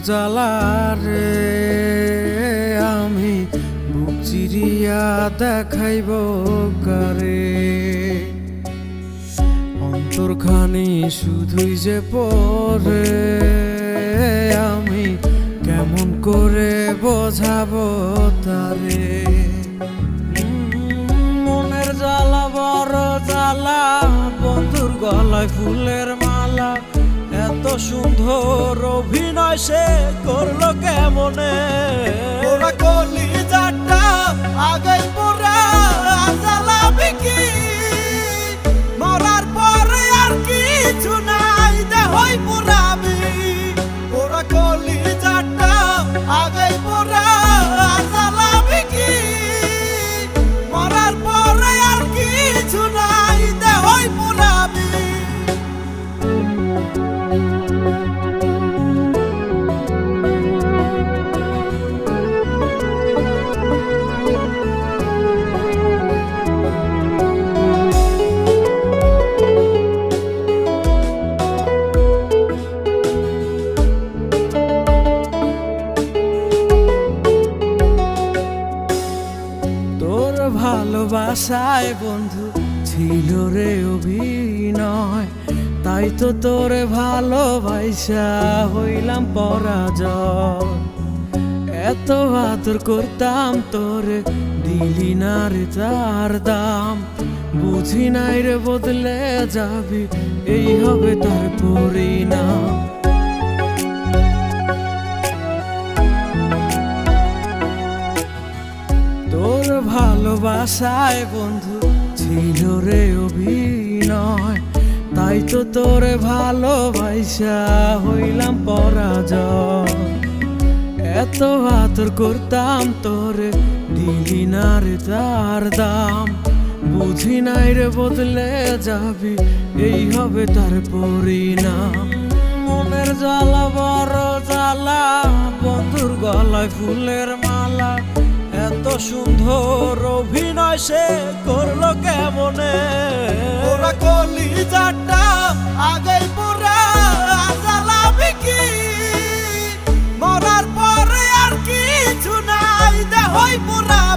জ্বালা রে আমি বুক চিরিয়া দেখাইব কারে। অন্তরখানি শুধুই যে পরে আমি কেমন করে বোঝাবো তারে। মনের জ্বালা বড় জ্বালা, বন্ধুর গলায় ফুলের মালা, এত সুন্দর অভিনয় সে করলো কেমনে। ওরা কলিজাটা আগে পোড়া জ্বালাবি কি, মরার পরে আর কিছু নাই দেহই পোড়াবি। ওরা কলিজাটা আগে পোড়া জ্বালাবি কি, মরার পরে আর কিছু নাই দেহই পোড়াবি। ভালোবাসায় বন্ধু ছিল রে অভিনয়, তাই তো তোরে ভালোবাসা হইলাম পরাজয়। এত আদর করতাম তোরে, দিলি না রে তার দাম, বুঝি নাই রে বদলে যাবি এই হবে তার পরিণাম। তোর ভালোবাসায় বন্ধু ছিল রে অভিনয়, তাই তো তোরে ভালোবাসা হইলাম পরাজয়। এত আদর করতাম তোরে, দিলি না রে তার দাম, বুঝি নাই রে বদলে যাবি এই হবে তার পরিণাম। মনের জ্বালা বড় জ্বালা, বন্ধুর গলায় ফুলের মালা, এত সুন্দর অভিনয় সে করলো কেমনে। ওরা কলিজাটা আগে পোড়া জ্বালাবি কি, মরার পরে আর কিছু নাই দেহই পোড়াবি।